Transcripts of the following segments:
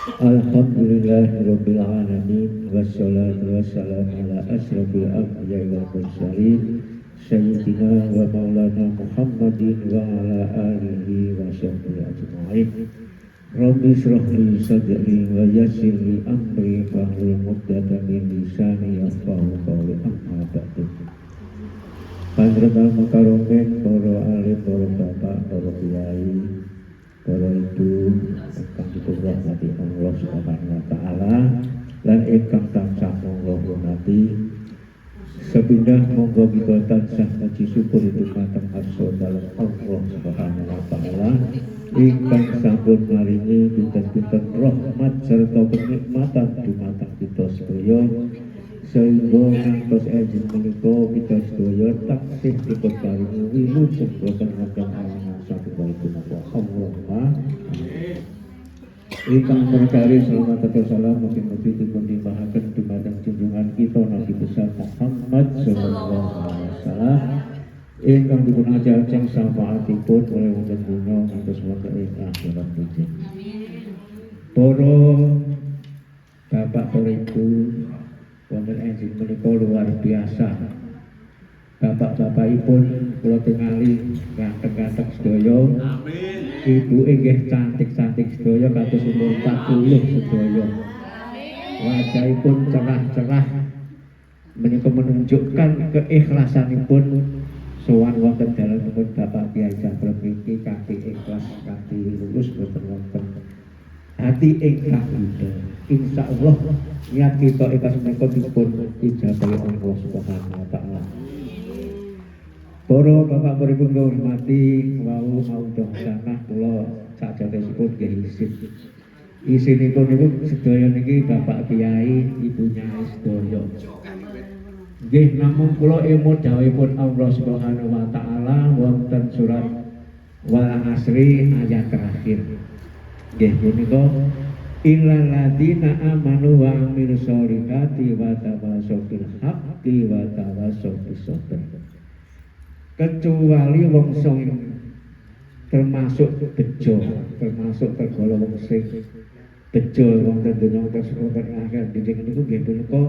Alhamdulillahirabbil alamin wassalatu wassalamu ala asyrofil anbiya'i wal mursalin sayyidina wa maulana Muhammadin wa ala alihi wa sahbihi ajma'in. Rabbi shrah li sadri wa yassir li amri wahlul 'uqdatam min lisani yafqahu qawli amma ba'du. Panjenengan makaromen para alim, para bapak, para kiai, para ibu ingkang dirahmati Allah Subhanahu wa taala lan ingkang tansah monggo hormati sepindah monggo kita tansah puji syukur dumateng harsa dalem Allah Subhanahu wa taala ingkang sampun maringi pinten-pinten rahmat serta kenikmatan dumateng kita sedaya sehingga ngantos ejin menika kita sedaya taksih dipun paringi wilujeng boten wonten alangan satunggalipun Allah. Ingkang berkari selamat atau salam mugi-mugi dipun limpahaken dumateng junjungan kita Nabi besar Muhammad sallallahu alaihi wasallam ingkang dipun ajeng syafaatipun oleh wonten dunya ngantos wonten ing akhirat dunya. Para bapak para ibu wonten ing menika luar biasa. Bapak-bapakipun kula tingali ganteng-ganteng sedaya. Amin. Ibu inggih cantik-cantik sedaya kados umur 40 sedaya. Wajahipun cerah-cerah menika menunjukkan keikhlasanipun sowan wonten dalemipun Bapak Kyai Cakra mriki kanthi ikhlas kanthi lulus boten wonten hati ingkang budha. Insyaallah niat kita ikhlas menika dipun ijabahi Allah Subhanahu wa taala. Para bapak para ibu kula hormati wau maudhah sanah kula sajatosipun nggih isin. Isinipun niku sedaya niki Bapak Kyai, Ibu Nyai sedaya. Nggih namung kula emut dawuhipun Allah Subhanahu wa taala wonten surat Wal Asri ayat terakhir. Nggih punika illal ladzina amanu wa amilus sholihati wa tawassaw bil haqqi wa tawassaw bis sabr. Kecuali wong sing termasuk bejo, termasuk tergolong wong sing bejo wonten donya tersebut akhir dijeng niku nggih punika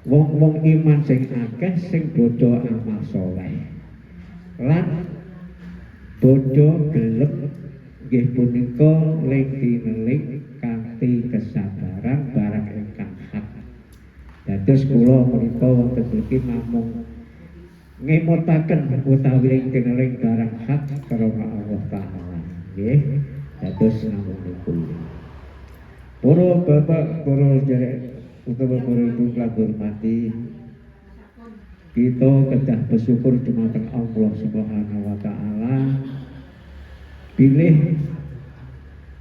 wong-wong iman sing akeh sing bodho amal saleh. Lan bodho gelem nggih punika legi-legi kanthi kesabaran barang ingkang hak. Dados kula menika wonten mriki namung ngemutaken utawi ingkang barang hak karena Allah taala nggih dados namung niku. Para bapak para derek utawa para ibu kang hormati, kita kedah bersyukur dumateng Allah Subhanahu wa taala bilih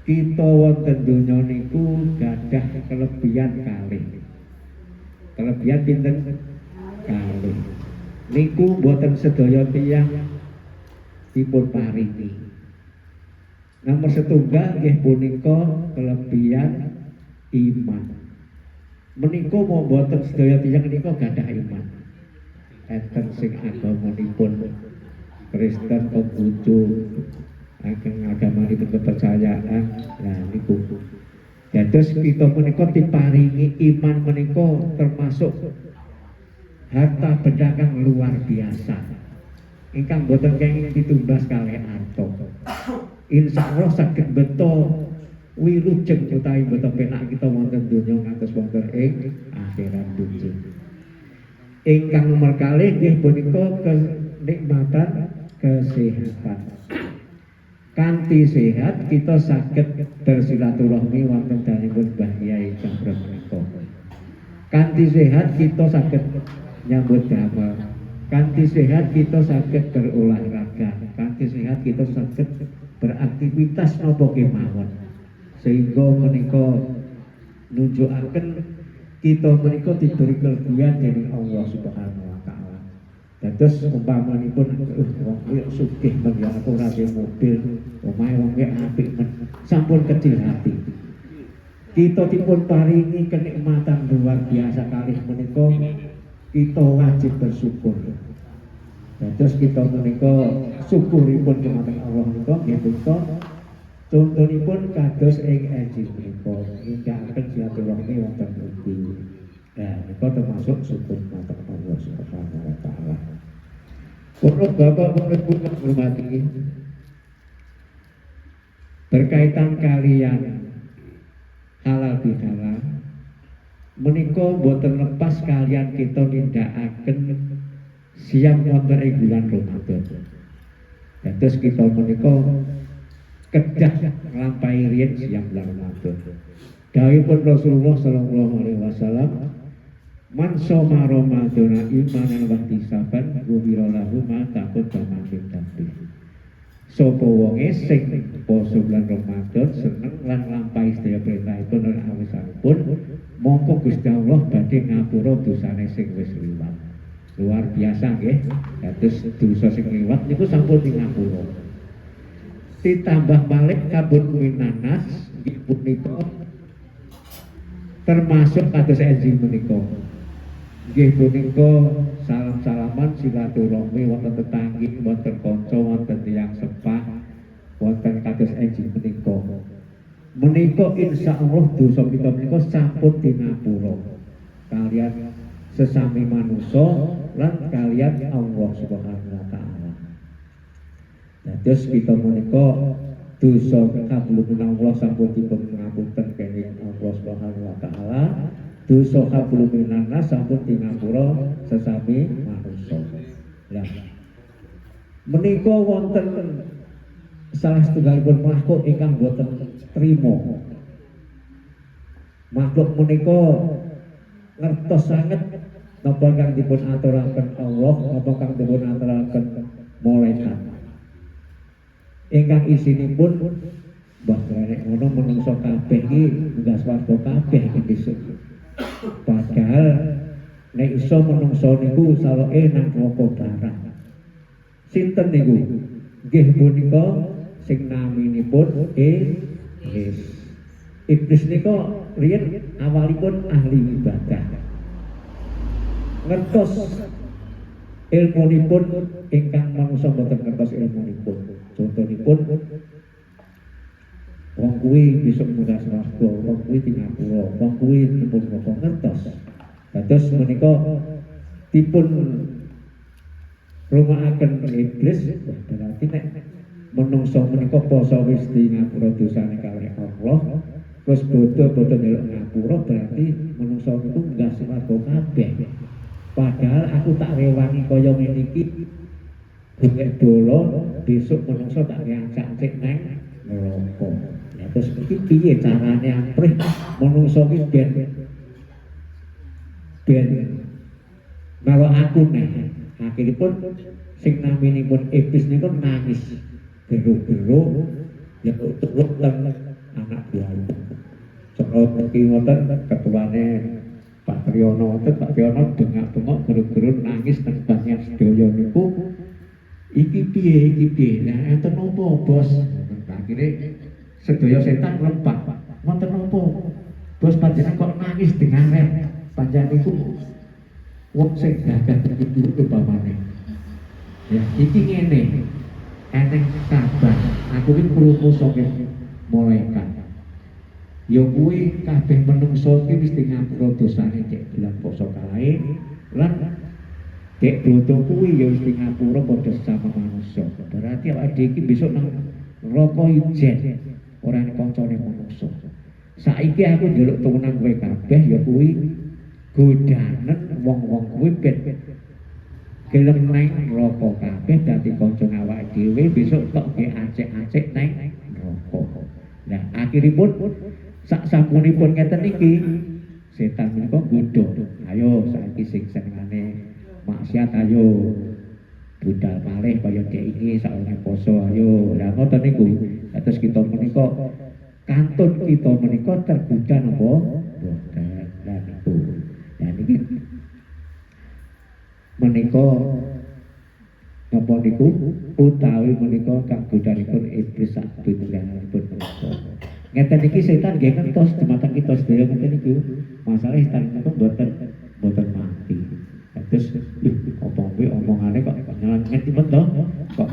kita wonten donya niku gadah kelebihan kalih. Kelebihan pinten? Kalih. Niku boten sedaya tiyang dipun paringi. Nomor setunggal nggih punika kelebihan iman. Menika mau boten sedaya tiyang nika gadah iman. Enten sing agamanipun Kristen Konghucu, agamanipun kepercayaan. Nah niku. Dados kita menika diparingi iman menika termasuk harta benda kang luar biasa ingkang boten kenging ditumbas kalih arta. Insyaallah saged beto wilujeng utawi beto penak kita wonten donya ngantos wonten ing akhirat dunya. Ingkang nomor kalih nggih punika kenikmatan kesehatan. Kanthi sehat kita saged bersilaturahmi wonten dalemipun Mbah Kyai Cakra menika. Kanthi sehat kita saged nyambut damel. Kanthi sehat kita saged berolahraga. Kanthi sehat kita saged beraktivitas napa kemawon. Sehingga menika nunjukaken kita menika diberi kelebihan dening Allah Subhanahu wa taala. Dados umpamanipun wong kuwi sugih men ya aku ora mobil, omahe wong kuwi apik men, sampun kecil hati. Kita dipun paringi kenikmatan luar biasa kalih menika kita wajib bersyukur. Dados kita menika syukuripun dumateng Allah menika nggih punika Contonipun kados ing enjing menika nindakaken silaturahmi wonten ugi. Nah, menika termasuk syukur mateng Allah Subhanahu wa taala. Para bapak ibu kang hormati, berkaitan kalian halal bihalal menika boten lepas kalian kita nindakaken siang wonten ing bulan Ramadan. Dados kita menika kedah nglampahi riyen siang bulan Ramadan. Dawuhipun Rasulullah sallallahu alaihi wasallam, "Man shoma Ramadana imanan wa ihtisaban ghufira lahu ma taqaddama min dhanbi." Sapa wonge sing poso bulan Ramadan seneng lan nglampahi sedaya perintahipun lan awisanipun, mongko Gusti Allah badhe ngapura dosane sing wis liwat. Luar biasa nggih. Dados dosa sing liwat niku sampun ngapura. Ditambah balik kabut minanas nggih punika termasuk kados enjing menika. Nggih punika salam-salaman silaturahmi wonten tetanggi, wonten kanca, wonten tiyang sepah, wonten kados enjing menika. Menika insyaallah dosa kita menika sampun dinapura kalian sesami manusa lan kalian Allah Subhanahu wa taala. Dados kita menika dosa kabulun Allah sampun dipun ngapunten kenging Allah Subhanahu wa taala. Dosa kabulun nas sampun dinapura sesami manusa. Lah menika wonten salah setunggalipun makhluk ingkang boten trima. Makhluk menika ngertos sanget napa kang dipun aturaken Allah, napa kang dipun aturaken malaikat. Ingkang isinipun mbah nek ngono menungso kabeh iki munggah swarga kabeh iki besok. Padahal nek iso menungso niku saloke nang neraka barang. Sinten niku? Nggih punika sing naminipun Iblis. Iblis nika riyen awalipun ahli ibadah. Ngertos ilmunipun ingkang manungsa boten ngertos ilmunipun. Contonipun wong kuwi besok munggah swarga, wong kuwi tinapura, wong kuwi dipun neraka ngertos. Dados menika dipun rumakaken iblis, berarti nek menungso menika poso wis di ngapura dosane kalih Allah, terus bodho-bodho njaluk ngapura berarti menungso niku enggak swarga kabeh. Padahal aku tak rewangi kaya ngene iki. Bengek bola besok menungso tak ngancak-ancik nang neraka. Lah terus iki piye carane amprih menungso iki ben kalau aku nek akhiripun sing naminipun iblis niku nangis geru-geru ya turut lan anak buah. Cara iki ngoten ketuane Pak Triyono wonten, Pak Triyono bengak-bengok geru-geru nangis teng banyak sedaya niku. Iki piye nah enten napa bos? Akhire sedaya setan lempak. Wonten napa? Bos panjenengan kok nangis dengan rem? Panjenengan niku wong sing gagah iki upamane. Ya iki ngene. Eneng sabar. Aku iki krungu saking malaikat. Ya kuwi kabeh menungso iki wis ngapura dosane cek bulan poso kae lan dek dodo kuwi ya wis ngapura padha sesama manusa. Berarti awake iki besok nang neraka ijen ora nek kancane manusa. Saiki aku njaluk turunan kowe kabeh ya kuwi godanen wong-wong kuwi ben gelem nang neraka kabeh dadi kanca awake dhewe besok tok ge acek-acek nang neraka. Nah, akhiripun sak sampunipun ngeten iki setan menika godho. Ayo saiki sing senengane maksiat ayo budal malih kaya dek iki saone poso ayo. Lah ngoten niku. Terus kita menika kantun kita menika tergoda napa? Boten. Lah niku. Lah niki menika napa niku utawi menika kagodhanipun iblis sak pitulunganipun menika. Ngeten iki setan nggih ngentos dumateng kita sedaya ngeten niku. Masalah setan niku boten mati. Terus apa kuwi omongane kok nyelenget tipe to? Kok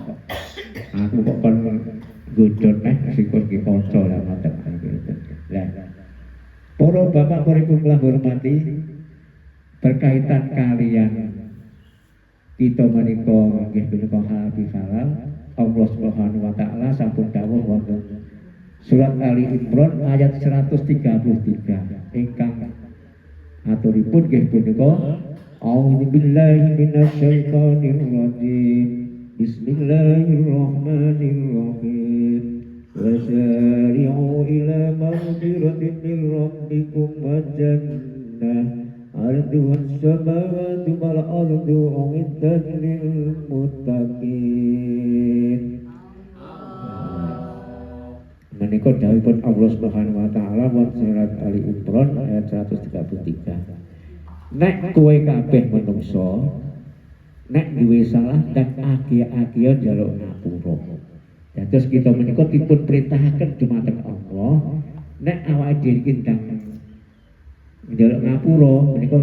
aku kok kon godhon neh sikon ki para bapak pun kula hormati berkaitan kalian kita menika nggih punika halal bihalal Allah Subhanahu wa taala sampun dawuh wonten surat Ali Imran ayat 133 ingkang aturipun nggih punika A'udzu billahi minasyaitonir rajim Bismillahirrahmanirrahim Wasari'u ila maghfiratin min rabbikum wa jannah arduha as-samawati wal ardu u'iddat lil muttaqin. Menika dawuhipun Allah Subhanahu wa taala wonten surat Ali Imran ayat 133. Nek kowe kabeh manungsa nek duwe salah dan agia-agia njaluk ngapura. Dados kita menika dipun perintahaken dumateng Allah nek awake dhewe kindang njaluk ngapura menika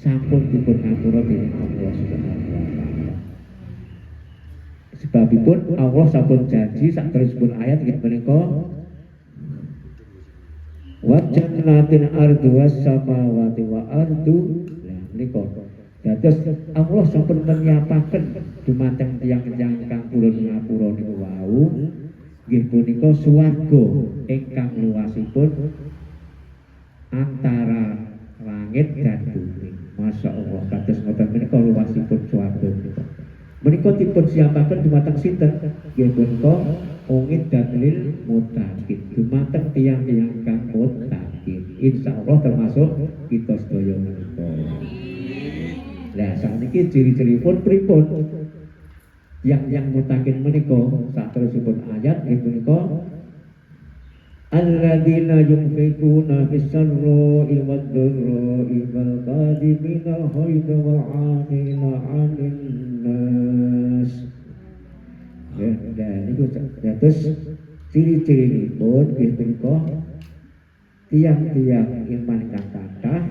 sampun dipun ngapura dening Allah Subhanahu wa taala. Sebabipun Allah sampun janji saterusipun ayat inggih menika wa jannatin arduha samawati wa ardu. Lah menika dados Allah sampun menyiapaken dumateng tiyang-tiyang kang purun ngapura niku wau nggih punika swarga ingkang luasipun antara langit dan bumi. Masya Allah, kados ngoten menika luasipun swarga menika. Menika dipun siapaken dumateng sinten? Nggih punika ungid dan lil muttaqin. Dumateng tiyang-tiyang kang muttaqin. Insyaallah termasuk kita sedaya menika. Lah sakniki ciri-ciripun pripun? Yang muttaqin menika saterusipun ayat nggih punika alladzina yunfiquna fis-sarra'i wad-dharra'i wal kadhibina al-ghayza wal 'afina 'anil nas. Ya, dan niku dados ciri-cirinipun nggih punika tiyang-tiyang iman kang kathah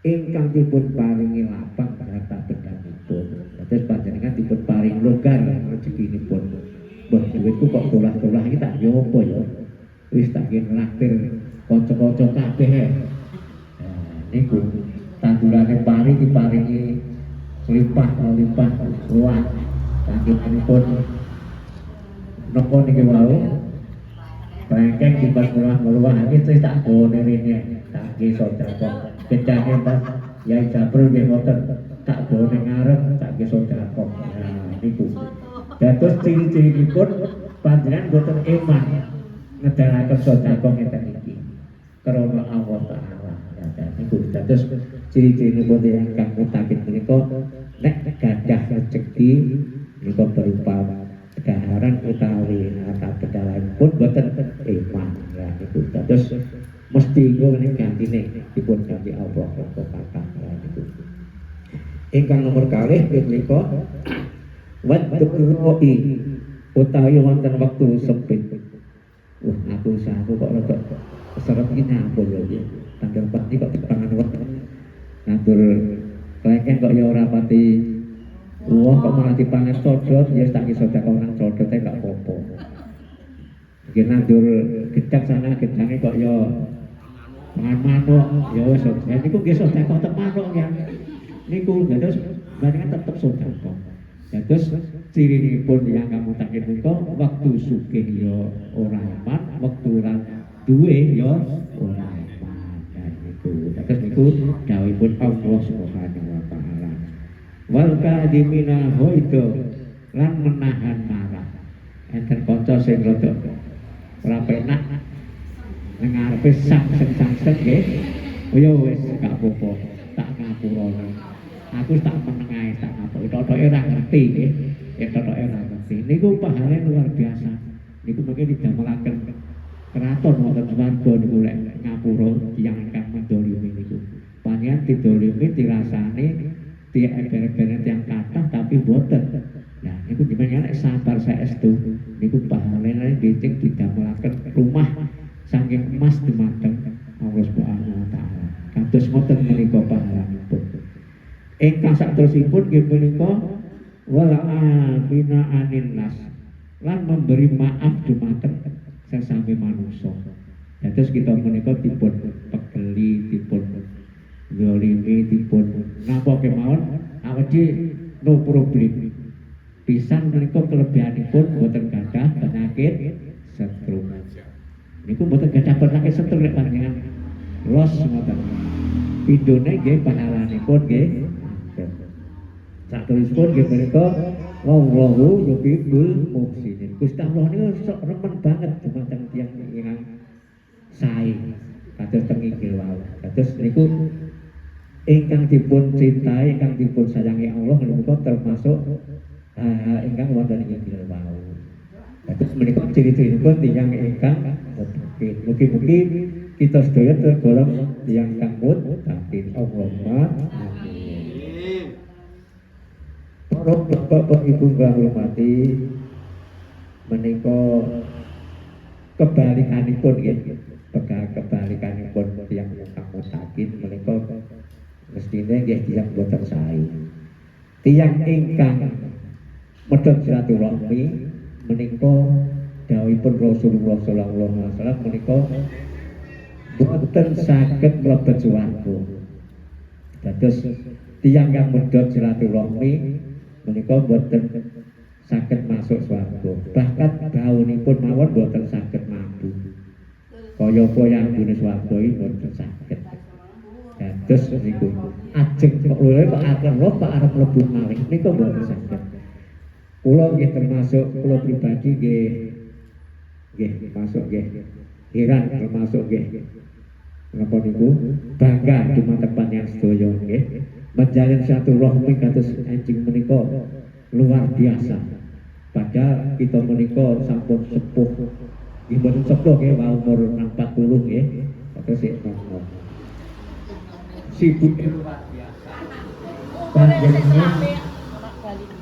ingkang dipun paringi lapang harta bendanipun. Dados panjenengan dipun paring longgar rezekinipun. Mbah dhuwitku kok tolah-tolah iki tak yo apa ya? Wis tak nglaktir kanca-kanca kabeh. Niku tandurane pari diparingi limpah ruah. Saking-saking napa niki wau bangkeng dipun meluah iki tak gone rene tak ki sedekah. Kencane pas Yai Jabrul nggih ngoten tak gone ngarep tak ki sedekah. Nah niku. Dados ciri-cirinipun panjenengan boten iman ngedalaken sedekah ngeten iki. Karena Allah Ta'ala. Ya niku dados ciri-cirinipun ingkang muttaqin menika nek gadah rezeki menika berupa kedaharan utawi harta benda pun boten iman. Ya niku dados mesti ngene gantine dipun ganti Allah kok kathah niku. Ingkang nomor kalih menika waddu'i utawi wonten wektu sempit. Wah aku usahaku kok rada keseret iki nyampur lho iki. Tanggal 4 iki kok dipangan wektu. Ngatur kleken kok ya ora pati. Wah kok malah dipangan codot ya tak iso sedekah nang codote gak apa-apa. Iki nandur gedang sana gedange kok ya mangan manuk ya wis niku nggih sedekah tep manuk ya. Niku dados panjenengan tetep sedekah. Dados cirinipun yang kamu takin menika waktu sugih ya ora iman, wektu ora duwe ya ora iman. Dan niku dados niku dawuhipun Allah Subhanahu wa taala. Wal kadimina hoido lan menahan marah. Enten kanca sing rada ora penak nang ngarepe sang-sang nggih. Ya wis gak apa-apa, tak ngapura. Aku tak meneng ae tak ngapura. Totoke ora ngerti nggih. Totoke ora ngerti. Niku pahalane luar biasa. Niku mungkin didamelaken keraton wonten swarga niku lek ngapura tiyang ingkang mendolimi niku. Panjenengan didolimi dirasani tiap eber-eber yang kathah tapi boten. Nah, niku jenengan nek sabar saestu niku pahalane becik didamelaken rumah saking emas dumateng Allah Subhanahu wa taala. Kados ngoten menika pahalanipun. Ingkang saterusipun nggih menika wal afina anin nas lan memberi maaf dumateng sesame manungsa. Dados kita menika dipun pegel nyanyi dipun zalimi dipun napa kemawon awedi no problem. Pisan menika kelebihanipun boten gadah penyakit stroke. Niku boten gadah penyakit stroke nek panjenengan los ngoten. Pindhone nggih pahalanipun nggih. Saterusipun nggih menika wallahu yuhibbul muhsinin. Gusti Allah niku sok remen banget dumateng tiyang ingkang sae kados teng inggil wau. Kados niku ingkang dipun cintai, ingkang dipun sayangi Allah menika termasuk ingkang wonten ing inggil wau. Kados menika ciri-cirinipun tiyang ingkang mutakin. Mugi-mugi kita sedaya tergolong tiyang ingkang mutakin. Allahumma amin. Para bapak ibu kang hormati, menika kebalikanipun nggih, kebalikanipun tiyang ingkang mutakin menika mestine nggih tiyang boten sae. Tiyang ingkang medhot silaturahmi menika dawuhipun Rasulullah sallallahu alaihi wasallam menika boten saged mlebet swarga. Dados tiyang kang medhot silaturahmi menika boten saged masuk swarga. Bahkan baunipun mawon boten saged mabuk. Kaya apa yang dene swarga iki boten saged. Dados niku ajeng kok lho kok akan roh Pak arep mlebu malih nika boten saged. Kula nggih termasuk kula pribadi nggih masuk nggih heran termasuk nggih napa niku bangga dumateng panjenengan sedaya nggih menjalin silaturahmi kados enjing menika luar biasa. Padahal kita menika sampun sepuh nggih mboten sepuh nggih umur 40 nggih kados sik nom. Sibuk luar biasa. Panjenengan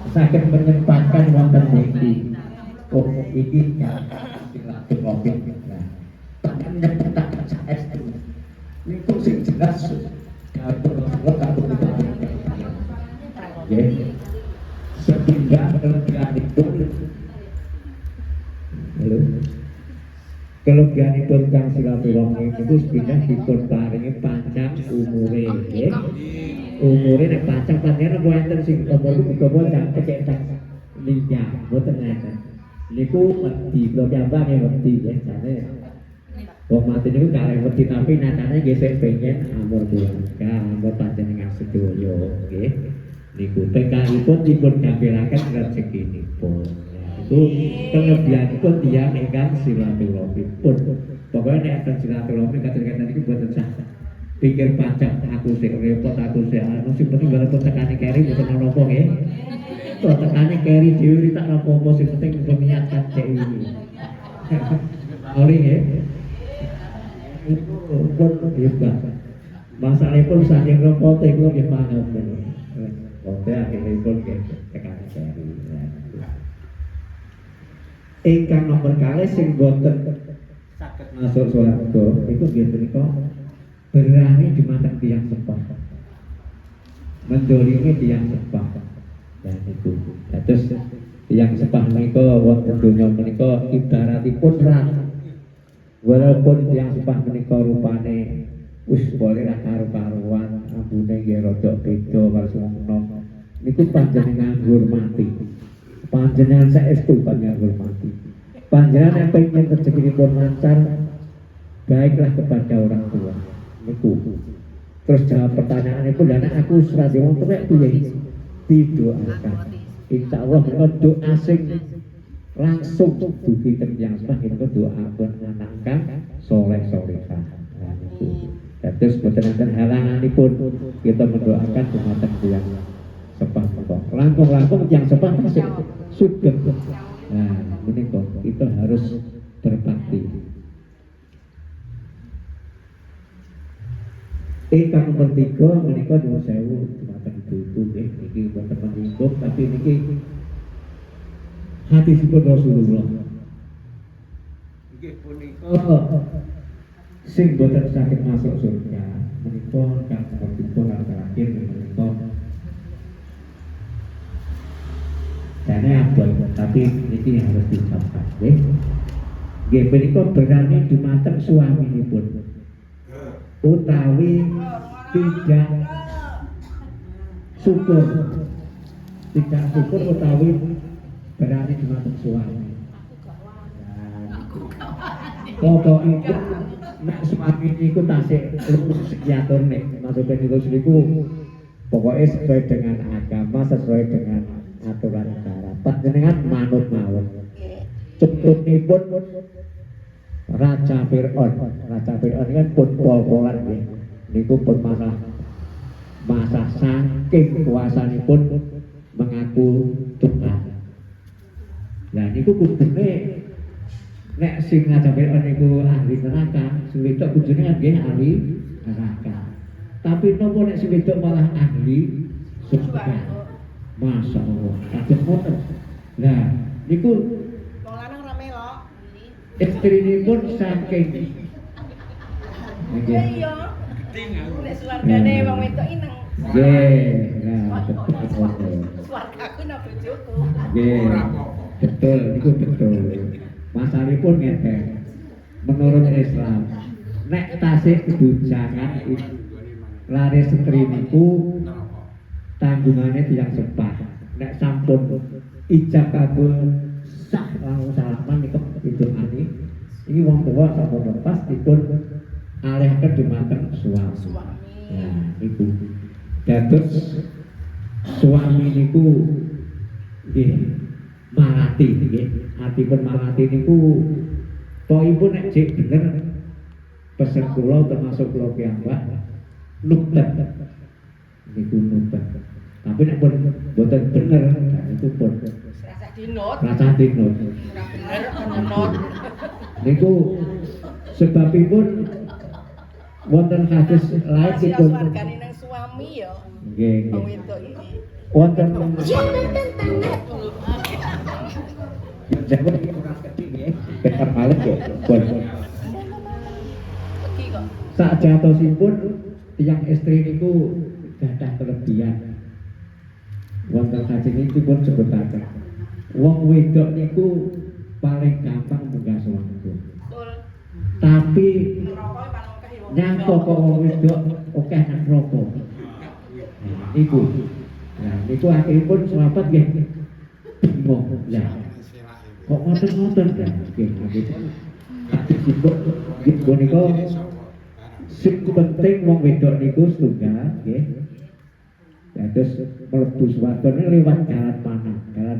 saged menyempatkan wonten niki. Oh iki silaturahmi. Nah, panjenengan nyempetaken saestu. Niku sing jelas sepindah kelebihanipun kang silaturahmi niku sepindah dipun paringi panjang umure nggih. Umure nek panjang panjenengan wonten sing umur muga-muga cecek liya boten enten. Niku wedi kula piyambak nggih wedi nggih jane. Wong mati niku kalih wedi tapi nyatane nggih sing pengen amur keluarga, amur panjenengan sedaya nggih. Niku PKI-pun dipun gampilaken rezekinipun. Itu kelebihanipun tiyang ingkang silaturahmi pun. Pokoke nek enten silaturahmi kadang-kadang niku boten sah. Pikir pajak aku sing repot, aku sing anu sing penting walaupun tekane keri boten ana apa nggih. Kok tekane keri dhewe tak apa-apa sing penting niat cek ini. Ori nggih. Itu pun hebat. Masalahipun saking repote kula nggih paham. Pokoke akhiripun nggih tekane keri. Ingkang nomor kalih sing boten saged masuk swarga iku nggih menika berani dumateng tiyang sepah. Mendolimi tiyang sepah. Dan itu dados tiyang sepah menika wonten donya menika ibaratipun ratu. Walaupun tiyang sepah menika rupane wis boleh ra karo-karuan, ambune nggih rada beda karo wong nom. Niku panjenengan hormati. Panjenengan saestu panjenengan hormati. Panjenengan yang pengen rezekinipun lancar, baiklah kepada orang tua. Niku. Terus jawab pertanyaanipun, lan aku serati wong tuwek piye? Didoakan. Insyaallah menika doa sing langsung dugi teng tiyang sepah menika doaipun anak kang saleh-salehah. Nah niku. Dados boten enten halanganipun kita mendoakan dumateng tiyang sepah menika. Langkung-langkung tiyang sepah tasih sugeng. Nah, menika kita harus berbakti. Ingkang nomor 3 menika nuwun sewu dumateng ibu-ibu nggih niki boten menyinggung tapi niki hadisipun Rasulullah. Nggih punika sing boten saged masuk surga menika kang nomor 3 terakhir menika dene abot tapi niki harus diucapkan nggih. Nggih menika berani dumateng suaminipun. utawi tidak syukur utawi berani dumateng suami. Pokokipun nek suami niku tasih lurus sekiaturne, maksudnya niku pokoknya sesuai dengan agama, sesuai dengan aturan negara. Panjenengan manut mawon. Contohipun Raja Fir'aun kan pun pol-polan nggih. Niku pun masa saking kuasanipun mengaku Tuhan. Lah niku kudune nek sing Raja Fir'aun niku ahli neraka, sing wedok kudune nggih ahli neraka. Tapi nopo nek sing wedok malah ahli surga. Masya Allah, kados ngoten. Nah, niku wong lanang rame kok. istrinipun saking nggih. Iya. Nek swargane wong wedok ineng. Nggih, nah betul. Swargaku nang bojoku. Nggih. Betul, niku betul. Masalahipun ngeten. Menurut Islam, nek tasih bujangan lare setri niku tanggungannya tidak sempat. Nek sampun ijab kabul sah langsung salaman niku hitungane. Iki wong tuwa sampun lepas dipun alihken dumateng suami. Nah, niku. Dados suami niku nggih malati nggih. Artipun malati niku poipun nek jek bener pesen kula termasuk kula piyambak nuktet. Niku nuktet. Tapi nek pun boten bener, itu pun Rasa dinut. rasa dinut. Ora bener menut. Niku sebabipun wonten hadis lain dipun Swargane nang suami ya. nggih Wong nggih. wedok iki. Wonten Jangan jaman iki ora kecil nggih. Bekar malih nggih. Pun Pergi kok. sak jatosipun tiyang istri niku gadah kelebihan. Wonten hadis iki pun sebutaken. Wong wedok niku paling gampang munggah swarga. Betul. Tapi Rokok paling akeh wong. nyangka kok wong wedok akeh nang neraka. Niku. Nah, niku akhiripun sahabat nggih bingung. Lah, kok ngoten-ngoten kan? Nggih, nggih. Sibuk nggih niku sing penting wong wedok niku setunggal nggih. Ya terus mlebu swarga liwat jalan mana? Jalan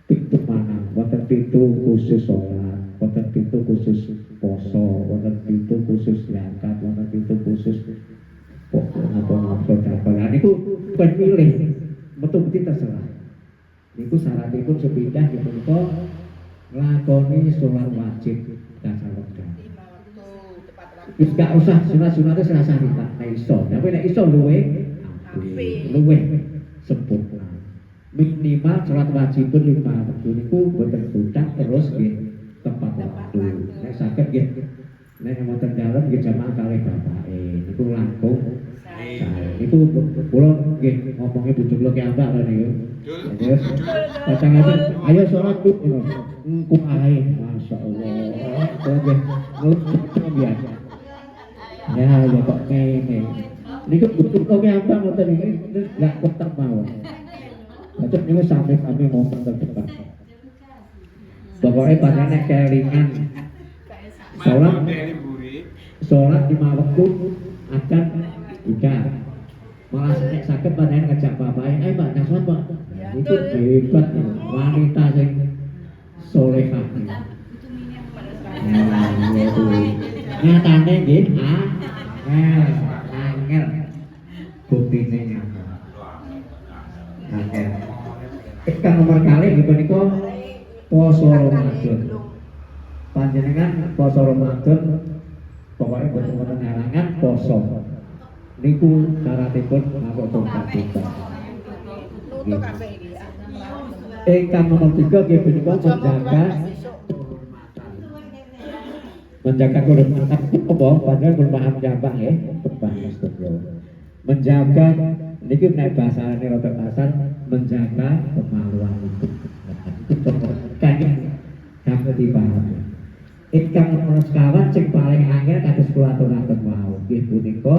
pintu mana? Wonten pintu khusus sholat, wonten pintu khusus poso, wonten pintu khusus zakat, wonten pintu khusus apa-apa. Niku bukan pilih, betul-betul terserah. Niku syaratipun sepindah nggih punika nglakoni sholat wajib dasar wekdal. Lima waktu tepat waktu. Wis gak usah sunat-sunate serasa rita, nek iso. Tapi nek iso luwe luwe sempurna. Minimal sholat wajibun 5 waktu niku boten budak terus nggih tepat waktu. Nek saged nggih nek wonten dalem nggih jamaah kalih bapake niku langkung sae. Niku kula nggih ngomongi bojo kula ki ambak lho niku. Terus pasangan ayo sholat Bu. Engko ae masyaallah. Kula nggih ngeluk biasa. Ya ya kok ngene. Niku betul kok ambak ngoten iki gak ketek mawon. Macam niku sampe-sampe momen terdepan. Pokoknya pada nek kelingan sholat 5 waktu akan ikan. Malah nek saged panjenengan ngajak bapake, "Ayo Pak, sholat Pak." Itu hebat ya, wanita sing solehah. Nyatane nggih, angel. Buktine nyata. Angel. Ikan nomor kali nggih punika poso Ramadan. Panjenengan poso Ramadan pokoknya boten halangan poso. Niku syaratipun masuk tongkat kita. Nutuk kabeh iki ya. Ingkang nomor 3 nggih punika menjaga kehormatan apa padahal pun paham jambak ya bahasa sedaya. Menjaga niki nek bahasane rada kasar menjaga kemaluan itu. Kan sampe dipahami. ingkang nomor sekawan sing paling angel kados kula aturaken wau nggih punika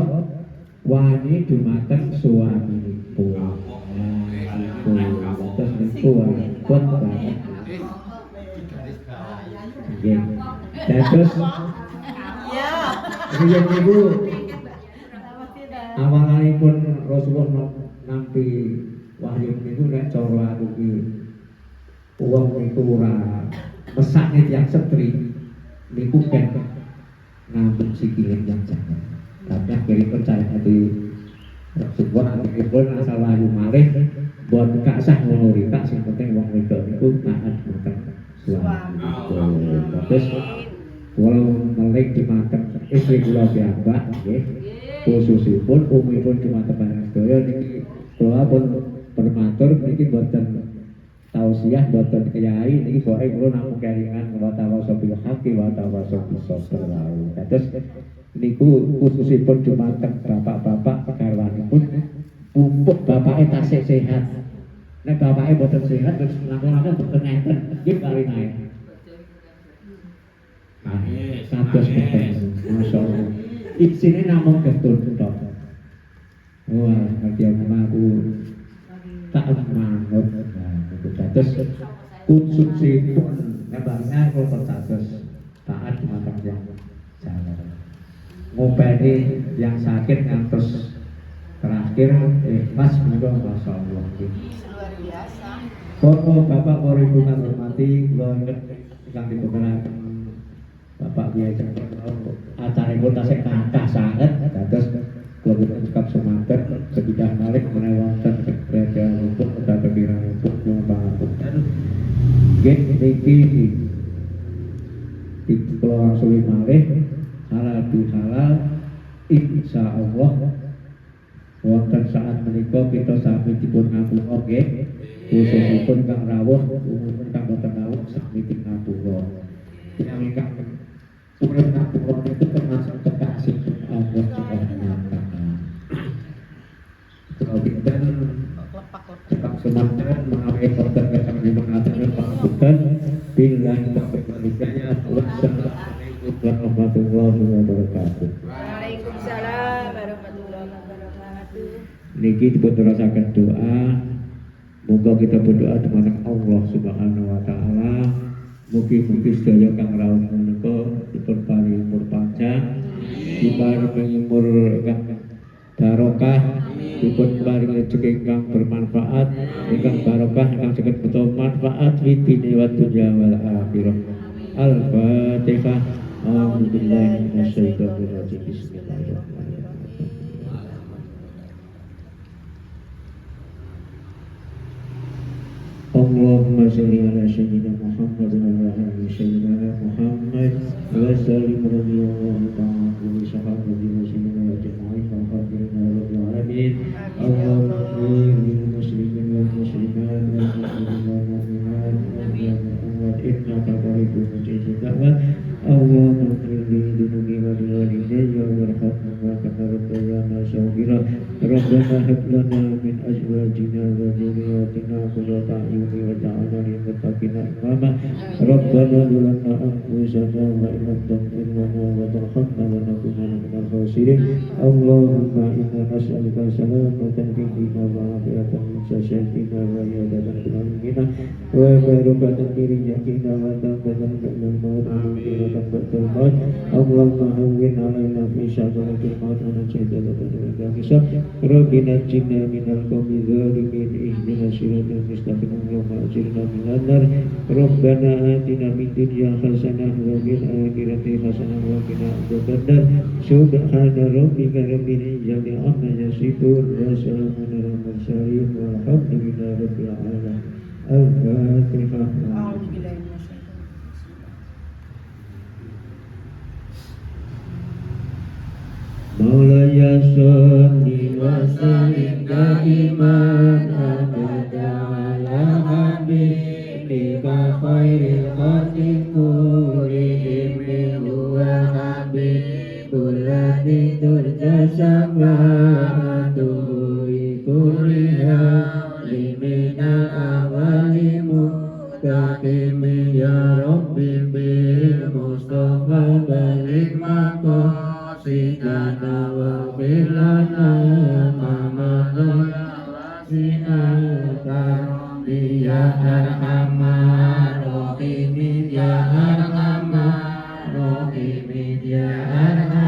wani dumateng suaminipun. Terus niku pun banget. Nggih. Dados Iya. riyen niku awalanipun Rasulullah nampi wahyu niku nek cara aku ki wong niku ora mesake tiyang setri niku kan ngambek sikile yang jangan. Tapi akhirnya percaya hati Rasulullah niku asal wahyu malih buat gak sah ngono rika sing penting wong wedok niku taat mboten suami. Terus walau melek dimakan istri kula piyambak nggih khususipun umipun dumateng barang sedaya niki kula pun permatur niki boten tausiah boten kiai niki pokoke kula namung kelingan wa tawasau bil haqqi wa tawasau bis sabr wae. Terus niku khususipun dumateng bapak-bapak garwanipun pupuk bapake tasih sehat. Nek bapake boten sehat terus langsung boten ngenten nggih kali naik. Satus boten. Masyaallah. Isine namung ketun tok. Wah, hati aku tak manut. Terus konsumsipun nebangnya kok terus taat matang yang jalan. Ngopeni yang sakit ngantos terakhir mas monggo masyaallah. Luar biasa. Bapak Bapak Ibu kang hormati kula ingkang dipundharaken Bapak Kyai acara ibu tasik kathah sanget dados kula cekap sumanten sebidah malih menawi wonten kerajaan hukum utawa pirang hukum kula pangapunten nggih niki kula wangsuli malih halal bihalal insyaallah wonten saat menika kita sami dipun ngapura nggih khususipun kang rawuh umumipun kang boten rawuh sami ngapura yang ingkang urip ngapura itu termasuk kekasih Allah Subhanahu wa taala. Kalau kita cekap semangat mengalami korban kecang di mengatakan pangapunten bila hidayah wassalamualaikum warahmatullahi wabarakatuh. Waalaikumsalam warahmatullahi wabarakatuh. Niki dipundharasaken doa. Moga kita berdoa kepada Allah Subhanahu wa taala. Mugi-mugi sedaya kang rawuh menika dipunparingi umur panjang, diparingi umur kang barokah, dipunparingi rezeki kang bermanfaat, ingkang barokah ingkang saged beto manfaat fid dunya wa dunya wal akhirah. Al-Fatihah. A'udzubillahi minasyaitonir rajim. Bismillahirrahmanirrahim. Allahumma sholli ala sayyidina Muhammad wa ala ali sayyidina Muhammad wa sallim radhiyallahu ta'ala an sahabati rasulillah wa jami'in alhamdulillahi rabbil alamin. Allahumma lil muslimin wal muslimat wal mu'minin wal mu'minat ya Muhammad innaka qaribun mujibud da'wat. Allahumma li dunubi wa li walidayya warhamhuma kama rabbayana shaghira. Rabbana hab lana min azwajina wa dhurriyyatina qurrata a'yun waj'alna lil muttaqina imama. Rabbana zalamna anfusana wa in lam taghfir lana wa tarhamna lanakunanna minal khasirin. Allahumma inna nas'aluka salamatan fid dunya wa afiyatan min syayatina wa hidayatan fil amrina wa barakatan fil rizqina wa taqabbal minal maut ba'dal maut. Allahumma hawwin 'alaina fi sya'atil maut wa najidna min hisab. Rabbina jinna minal qawmi dzalimin ihdinas siratal mustaqim. Allahumma ajirna minan nar. Rabbana atina fid dunya hasanah wa fil akhirati hasanah wa qina adzabannar. Subhana rabbika rabbil izzati amma yasifun wa salamun alal mursalin walhamdulillahi rabbil alamin. Al-Fatihah. A'udzubillahi minasyaitonir Maulaya sholli wa sallim daiman abada ala habibika khairil khalqi kullihim wa habibul ladzi turja syafa'atuhu kulliha limina awalimu kakimi ya rabbi bil mustafa Sigana Wabilana Mamaloya Si'anta Diya Arhama Rohimi Diya Arhama Rohimi Diya Arhama